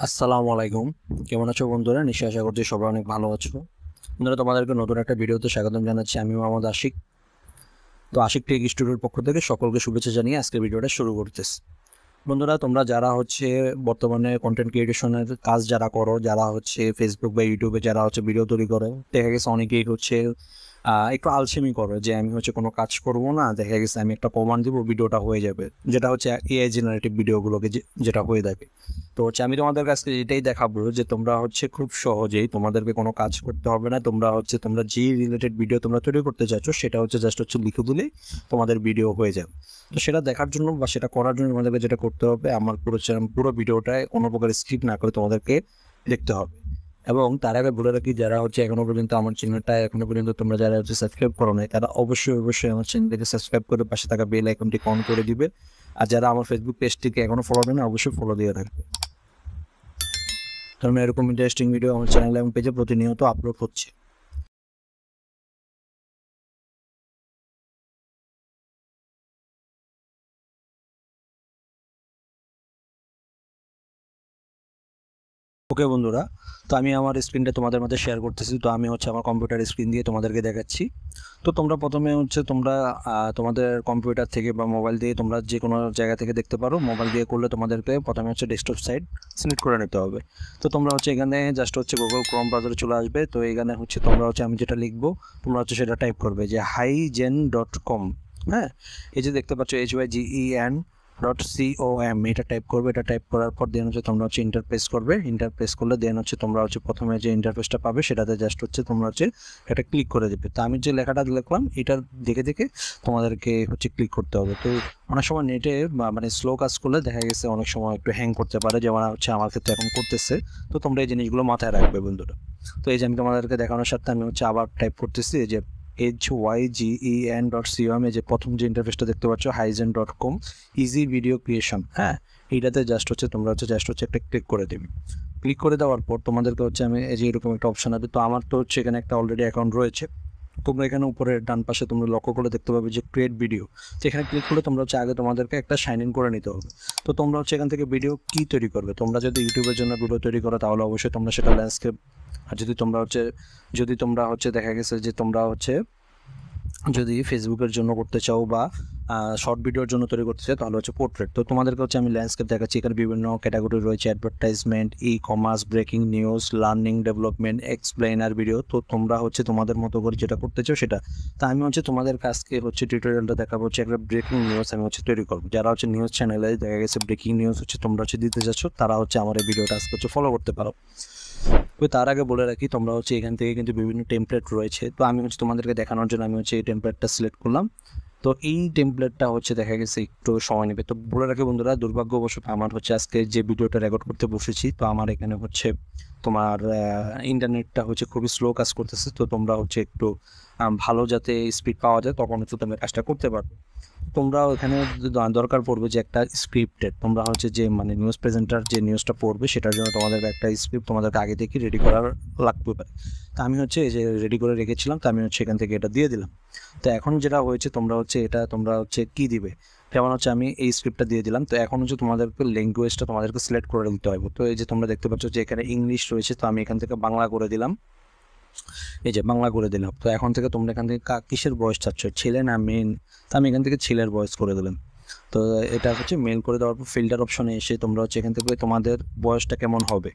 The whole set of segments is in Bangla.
আসসালামু আলাইকুম। কেমন আছো বন্ধুরা? নিশ্চয়ই আশা করছি সবাই অনেক ভালো আছো। বন্ধুরা, তোমাদেরকে নতুন একটা ভিডিওতে স্বাগতম জানাচ্ছি। আমি মোহাম্মদ আশিক। তো আশিক টেক স্টুডিওর পক্ষ থেকে সকলকে শুভেচ্ছা জানিয়ে আজকের ভিডিওটা শুরু করতেছি। বন্ধুরা, তোমরা যারা বর্তমানে কন্টেন্ট ক্রিয়েশনের কাজ যারা করো, যারা ফেসবুক বা ইউটিউবে যারা ভিডিও তৈরি করো, দেখা গেছে অনেকেই একটু আলসেমি করো যে আমি কোনো কাজ করব না, দেখা গেছে আমি একটা কমান্ড দিব ভিডিওটা হয়ে যাবে, যেটা এআই জেনারেটিভ ভিডিওগুলোকে যেটা হয়ে থাকে। তো আমি তোমাদের কাছে এটাই দেখাবো যে তোমরা খুব সহজেই তোমাদেরকে কোনো কাজ করতে হবে না। তোমরা যে রিলেটেড ভিডিও তোমরা তৈরি করতে চাইছো সেটা জাস্ট লিখে দিলেই তোমাদের ভিডিও হয়ে যাবে। তো সেটা দেখার জন্য বা সেটা করার জন্য তোমাদেরকে যেটা করতে হবে, আমার পুরো ভিডিওটায় কোনো প্রকার স্কিপ না করে তোমাদেরকে দেখতে হবে। এবং তার আগে বলে রাখি, যারা এখনো পর্যন্ত আমার চ্যানেলটা তোমরা যারা সাবস্ক্রাইব করো নাই, তারা অবশ্যই আমার চ্যানেলটাকে সাবস্ক্রাইব করে পাশে থাকা বেল আইকনটি অন করে দিবে। আর যারা আমার ফেসবুক পেজটিকে এখনো ফলো দেন, অবশ্যই ফলো দিয়ে রাখবে, কারণ এরকম ইন্টারেস্টিং ভিডিও আমার চ্যানেল এবং পেজে প্রতিনিয়ত আপলোড হচ্ছে। ওকে বন্ধুরা, তো আমি আমার স্ক্রিনটা তোমাদের মধ্যে শেয়ার করতেছি। তো আমি আমার কম্পিউটার স্ক্রিন দিয়ে তোমাদেরকে দেখাচ্ছি। তো তোমরা প্রথমে তোমরা তোমাদের কম্পিউটার থেকে বা মোবাইল দিয়ে তোমরা যে কোনো জায়গা থেকে দেখতে পারো। মোবাইল দিয়ে করলে তোমাদেরকে প্রথমে ডেস্কটপ সাইট সিলেক্ট করে নিতে হবে। তো তোমরা এখানে জাস্ট গুগল ক্রোম ব্রাউজারে চলে আসবে। তো এখানে তোমরা আমি যেটা লিখবো, তোমরা সেটা টাইপ করবে যে hygen.com। হ্যাঁ, এই যে দেখতে পাচ্ছ HYGEN.com, এটা টাইপ করবে। এটা টাইপ করার পর দেন তোমরা ইন্টারপ্রেস করবে। ইন্টারপ্রেস করলে দেন তোমরা প্রথমে যে ইন্টারফেসটা পাবে সেটাতে জাস্ট তোমরা এটা ক্লিক করে দেবে। তো আমি যে লেখাটা লিখলাম এটা দেখে দেখে তোমাদেরকে ক্লিক করতে হবে। তো অনেক সময় নেটে মানে স্লো কাজ করলে দেখা গেছে অনেক সময় একটু হ্যাং করতে পারে, যেমন আমার ক্ষেত্রে এখন করতেছে। তো তোমরা এই জিনিসগুলো মাথায় রাখবে বন্ধুরা। তো এই যে আমি তোমাদেরকে দেখানোর সাথে আমি আবার টাইপ করতেছি যে HYGEN.com, যে প্রথম যে ইন্টারফেসটা দেখতে পাচ্ছ hygen.com ইজি ভিডিও ক্রিয়েশন। হ্যাঁ, এইটাতে জাস্ট তোমরা একটা ক্লিক করে দেবে। ক্লিক করে দেওয়ার পর তোমাদেরকে আমি এই যে এরকম একটা অপশন আছে। তো আমার তো এখানে একটা অলরেডি অ্যাকাউন্ট রয়েছে। তোমরা এখানে উপরে ডান পাশে তোমরা লক্ষ্য করে দেখতে পাবে যে ক্রিয়েট ভিডিও। তো এখানে ক্লিক করলে তোমরা আগে তোমাদেরকে একটা সাইন ইন করে নিতে হবে। তো তোমরা এখান থেকে ভিডিও কি তৈরি করবে। তোমরা যদি ইউটিউবের জন্য ভিডিও তৈরি করো তাহলে অবশ্যই তোমরা সেটা ল্যান্ডস্কেপ। আর যদি তোমরা দেখা গেছে যে তোমরা যদি ফেসবুকের জন্য করতে চাও বা শর্ট ভিডিওর জন্য তৈরি করতে চাও তাহলে পোর্ট্রেট। তো তোমাদেরকে আমি ল্যান্ডস্কেপ দেখাচ্ছি। এখানে বিভিন্ন ক্যাটাগরি রয়েছে: advertisement, e commerce, breaking news, learning development, explainer video. তো তোমরা তোমাদের মতো করে যেটা করতে চাও সেটা। তা আমি তোমাদের কাছকে টিউটোরিয়ালটা দেখাবো একটা ব্রেকিং নিউজ আমি তৈরি করবো। যারা নিউজ চ্যানেলে দেখা গেছে ব্রেকিং নিউজ তোমরা দিতে যাচ্ছ, তারা আমার এই ভিডিওটা আজকে ফলো করতে পারো। তো তার আগে বলে রাখি, তোমরা এখান থেকে কিন্তু বিভিন্ন টেমপ্লেট রয়েছে। তো আমি তোমাদেরকে দেখানোর জন্য আমি এই টেমপ্লেটটা সিলেক্ট করলাম। তো এই টেমপ্লেটটা দেখা গেছে একটু সময় নেবে। তো বলে রাখি বন্ধুরা, দুর্ভাগ্যবশত আমার আজকে যে ভিডিওটা রেকর্ড করতে বসেছি, তো আমার এখানে তোমার ইন্টারনেটটা খুবই স্লো কাজ করতেছে। তো তোমরা একটু ভালো যাতে স্পিড পাওয়া যায় তখন তোমরা কাজটা করতে পারবে। তোমরা এখানে দরকার পড়বে যে একটা স্ক্রিপ্টের, তোমরা যে মানে নিউজ প্রেজেন্টার যে নিউজটা পড়বে সেটার জন্য তোমাদের একটা স্ক্রিপ্ট তোমাদেরকে আগে থেকে রেডি করার লাগতে পারে। তা আমি এই যে রেডি করে রেখেছিলাম, তো আমি এখান থেকে এটা দিয়ে দিলাম। তো এখন যেটা হয়েছে, তোমরা এটা তোমরা কি দিবে, যেমন আমি এই স্ক্রিপ্টটা দিয়ে দিলাম। তো এখন তোমাদেরকে ল্যাঙ্গুয়েজটা তোমাদেরকে সিলেক্ট করে দিতে হবে। তো এই যে তোমরা দেখতে পাচ্ছ যে এখানে ইংলিশ রয়েছে, তো আমি এখান থেকে বাংলা করে দিলাম। এই যে বাংলা করে দিলাম। তো এখন থেকে তোমরা এখান থেকে কিসের বয়স চাচ্ছ, ছেলে না মেন? তো আমি এখান থেকে ছেলের বয়স করে দিলাম। তো এটা মেল করে দেওয়ার পর ফিল্টার অপশনে এসে তোমরা এখান থেকে তোমাদের বয়সটা কেমন হবে,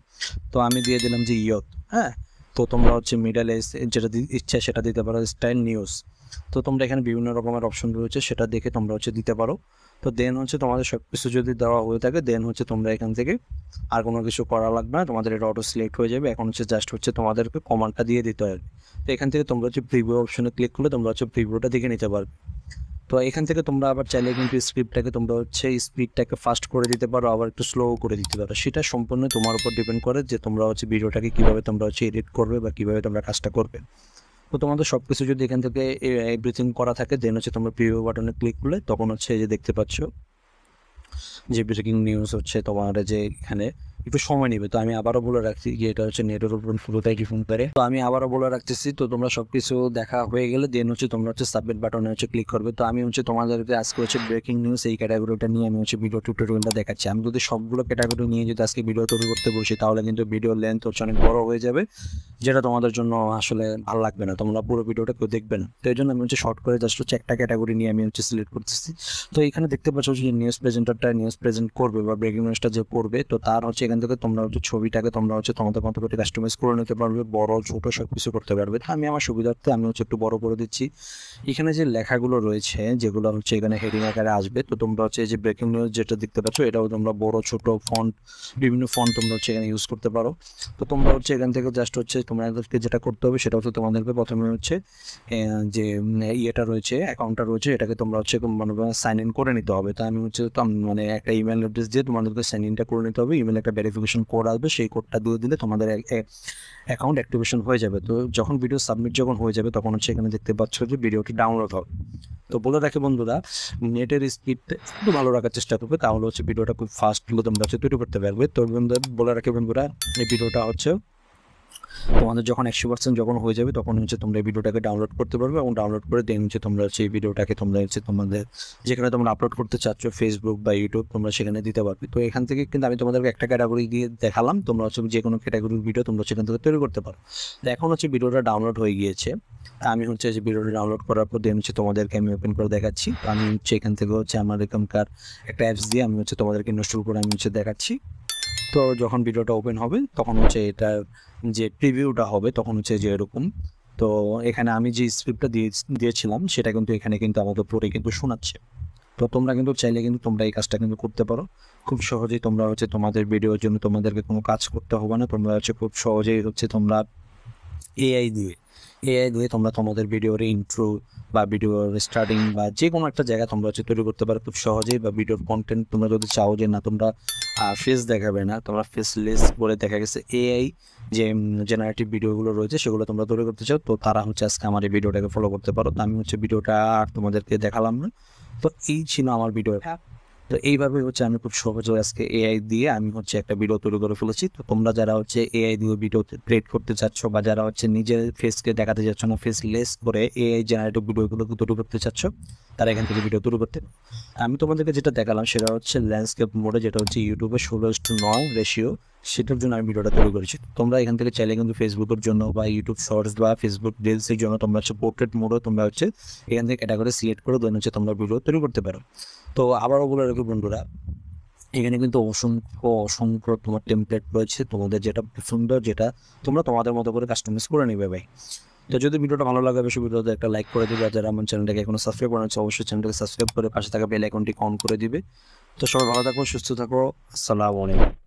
তো আমি দিয়ে দিলাম যে ইয়ত। হ্যাঁ, তো তোমরা মিডল এজ যেটা ইচ্ছা সেটা দিতে পারো, স্টাইল নিউজ। তো তোমরা এখানে বিভিন্ন রকমের অপশন রয়েছে, সেটা দেখে তোমরা দিতে পারো। তো দেন তোমাদের সব কিছু যদি দেওয়া হয়ে থাকে, দেন তোমরা এখান থেকে আর কোনো কিছু করা লাগবে না, তোমাদের এটা অটো সিলেক্ট হয়ে যাবে। এখন জাস্ট তোমাদেরকে কমান্ডটা দিয়ে দিতে হবে। তো এখান থেকে তোমরা প্রিভিউ অপশনে ক্লিক করলে তোমরা প্রিভিউটা দেখে নিতে পারবে। তো এখান থেকে তোমরা আবার চাইলে কিন্তু স্ক্রিপ্টটাকে তোমরা স্পিডটাকে ফাস্ট করে দিতে পারো, আবার একটু স্লো করে দিতে পারো। সেটা সম্পূর্ণ তোমার উপর ডিপেন্ড করে যে তোমরা ভিডিওটাকে কীভাবে তোমরা এডিট করবে বা কীভাবে তোমরা কাজটা করবে। তো তোমাদের সব কিছু যদি এখান থেকে এভরিথিং করা থাকে, দেন তোমরা প্রিভিউ বাটনে ক্লিক করলে তখন এই যে দেখতে পাচ্ছ যে ব্রেকিং নিউজ তোমার যে এখানে একটু সময় নেবে। তো আমি আবারও বলে রাখছি যে এটা হচ্ছে নেটের উপর পুরোটাই ডিপেন্ড করে। তো আমি আবারও বলে রাখতেছি, তো তোমরা সবকিছু দেখা হয়ে গেলে দেন হচ্ছে তোমরা হচ্ছে সাবমিট বাটনে হচ্ছে ক্লিক করবে। তো আমি হচ্ছে তোমাদেরকে আজকে হচ্ছে ব্রেকিং নিউজ এই ক্যাটাগরিটা নিয়ে আমি হচ্ছে ভিডিও টিউটোরিয়ালটা দেখাচ্ছি। আমি যদি সবগুলো ক্যাটাগরি নিয়ে যদি আজকে ভিডিও তৈরি করতে বসি তাহলে কিন্তু ভিডিও লেন্থ হচ্ছে অনেক বড় হয়ে যাবে, যেটা তোমাদের জন্য আসলে ভালো লাগবে না, তোমরা পুরো ভিডিওটা কেউ দেখবে না। তো এই জন্য আমি হচ্ছে শর্ট করে জাস্ট হচ্ছে একটা ক্যাটাগরি নিয়ে আমি হচ্ছে সিলেক্ট করতেছি। তো এখানে দেখতে পাচ্ছ যে নিউজ প্রেজেন্টারটা নিউজ প্রেজেন্ট করবে বা ব্রেকিং নিউজটা যে পড়বে, তো তার হচ্ছে এখান থেকে তোমরা হচ্ছে ছবিটাকে তোমরা হচ্ছে তোমাদের মতো করে কাস্টমাইজ করে নিতে পারবে, বড় ছোট সব কিছু করতে পারবে। তো আমি আমার সুবিধার্থে আমি হচ্ছে একটু বড় করে দিচ্ছি। এখানে যে লেখাগুলো রয়েছে যেগুলো হচ্ছে এখানে হেডিং আকারে আসবে, তো তোমরা হচ্ছে যে ব্রেকিং নিউজ যেটা দেখতে পাচ্ছ এটাও তোমরা বড় ছোট ফন্ট বিভিন্ন ফন্ট তোমরা হচ্ছে এখানে ইউজ করতে পারো। তো তোমরা হচ্ছে এখান থেকে জাস্ট হচ্ছে তোমাদেরকে যেটা করতে হবে সেটা হচ্ছে তোমাদেরকে প্রথমে হচ্ছে যে ইয়েটা রয়েছে অ্যাকাউন্টটা রয়েছে এটাকে তোমরা হচ্ছে সাইন ইন করে নিতে হবে। তো আমি হচ্ছে মানে একটা ইমেল অ্যাড্রেস দিয়ে তোমাদেরকে সাইন ইনটা করে নিতে হবে। ইমেল একটা ভেরিফিকেশন কোড আসবে, সেই কোডটা দিয়ে দিলে তোমাদের অ্যাকাউন্ট অ্যাক্টিভেশন হয়ে যাবে। তো যখন ভিডিও সাবমিট যখন হয়ে যাবে তখন হচ্ছে এখানে দেখতে পাচ্ছ যে ভিডিওটি ডাউনলোড হবে। তো বলে রাখি বন্ধুরা, নেটের স্পিডটা একটু ভালো রাখার চেষ্টা করবে, তাহলে হচ্ছে ভিডিওটা খুব ফাস্ট তোমরা হচ্ছে তৈরি করতে পারবে। তো বলে রাখি বন্ধুরা, এই ভিডিওটা হচ্ছে তোমাদের যখন 100% যখন হয়ে যাবে তখন হচ্ছে তোমরা এই ভিডিওটাকে ডাউনলোড করতে পারবে, এবং ডাউনলোড করে দেন হচ্ছে তোমরা হচ্ছে এই ভিডিওটাকে তোমরা হচ্ছে তোমাদের যেখানে তোমরা আপলোড করতে চাচ্ছ ফেসবুক বা ইউটিউব তোমরা সেখানে দিতে পারবে। তো এখান থেকে কিন্তু আমি তোমাদেরকে একটা ক্যাটাগরি দিয়ে দেখালাম, তোমরা হচ্ছে যে কোনো ক্যাটাগরির ভিডিও তোমরা সেখান থেকে তৈরি করতে পারো। তো এখন হচ্ছে ভিডিওটা ডাউনলোড হয়ে গিয়েছে, আমি হচ্ছে যে ভিডিওটা ডাউনলোড করার পর দেন হচ্ছে তোমাদেরকে আমি ওপেন করে দেখাচ্ছি। তো আমি হচ্ছে এখান থেকে হচ্ছে আমার এখানকার একটা অ্যাপস দিয়ে আমি হচ্ছে তোমাদেরকে ইনস্টল করে আমি হচ্ছে দেখাচ্ছি। তো যখন ভিডিওটা ওপেন হবে তখন হচ্ছে এটার যে প্রিভিউটা হবে তখন হচ্ছে যে এরকম। তো এখানে আমি যে স্ক্রিপ্টটা দিয়েছিলাম সেটা কিন্তু এখানে কিন্তু আমাদের পরে কিন্তু শোনাচ্ছে। তো তোমরা কিন্তু চাইলে কিন্তু তোমরা এই কাজটা কিন্তু করতে পারো খুব সহজেই। তোমরা হচ্ছে তোমাদের ভিডিওর জন্য তোমাদেরকে কোনো কাজ করতে হবে না, তোমরা হচ্ছে খুব সহজেই হচ্ছে তোমরা এআই দিয়ে তোমরা তোমাদের ভিডিওর ইন্ট্রো বা ভিডিওর স্টার্টিং বা যে কোনো একটা জায়গা তোমরা হচ্ছে তৈরি করতে পারো খুব সহজেই। বা ভিডিওর কন্টেন্ট তোমরা যদি চাও যে না তোমরা ফেস দেখাবে না, তোমরা ফেসলেস করে দেখা গেছে এআই যে জেনারেটিভ ভিডিওগুলো রয়েছে সেগুলো তোমরা তৈরি করতে চাও, তো তারা হচ্ছে আজকে আমার এই ভিডিওটাকে ফলো করতে পারো। তো আমি হচ্ছে ভিডিওটা আর তোমাদেরকে দেখালাম না। তো এই ছিল আমার ভিডিও। তো এইভাবে হচ্ছে আমি খুব সহজে আজকে এআই দিয়ে আমি হচ্ছে একটা ভিডিও তৈরি করে ফেলেছি। তো তোমরা যারা হচ্ছে এআই দিয়ে ভিডিও ক্রিয়েট করতে চাচ্ছ বা যারা হচ্ছে নিজের ফেসকে দেখাতে চাচ্ছ না, ফেস লেস করে এআই জেনারেটিভ ভিডিওগুলোকে তৈরি করতে চাচ্ছ, তারা এখান থেকে ভিডিও তৈরি করতে। আমি তোমাদেরকে যেটা দেখালাম সেটা হচ্ছে ল্যান্ডস্কেপ মোডে, যেটা হচ্ছে ইউটিউবে 16:9 রেশিও, সেটার জন্য আমি ভিডিওটা তৈরি করেছি। তোমরা এখান থেকে চাইলে কিন্তু ফেসবুকের জন্য বা ইউটিউব শর্টস বা ফেসবুক রিলসের জন্য তোমরা হচ্ছে পোর্ট্রেট মোডও তোমরা হচ্ছে এখান থেকে ক্যাটাগরি সিলেক্ট করে দেন হচ্ছে তোমরা ভিডিও তৈরি করতে পারো। তো আবারও বলে রাখি বন্ধুরা, এখানে কিন্তু অসংখ্য তোমার টেমপ্লেট রয়েছে, তোমাদের যেটা সুন্দর যেটা তোমরা তোমাদের মতো করে কাস্টমাইজ করে নেবে ভাই। তো যদি ভিডিওটা ভালো লাগে অবশ্যই ভিডিওতে একটা লাইক করে দিবে, আর যারা আমার চ্যানেলটাকে এখনো সাবস্ক্রাইব করা হচ্ছে অবশ্যই চ্যানেলটাকে সাবস্ক্রাইব করে পাশে থাকা বেল আইকনটি অন করে দিবে। তো সবাই ভালো থাকো, সুস্থ থাকো, আসসালামু আলাইকুম।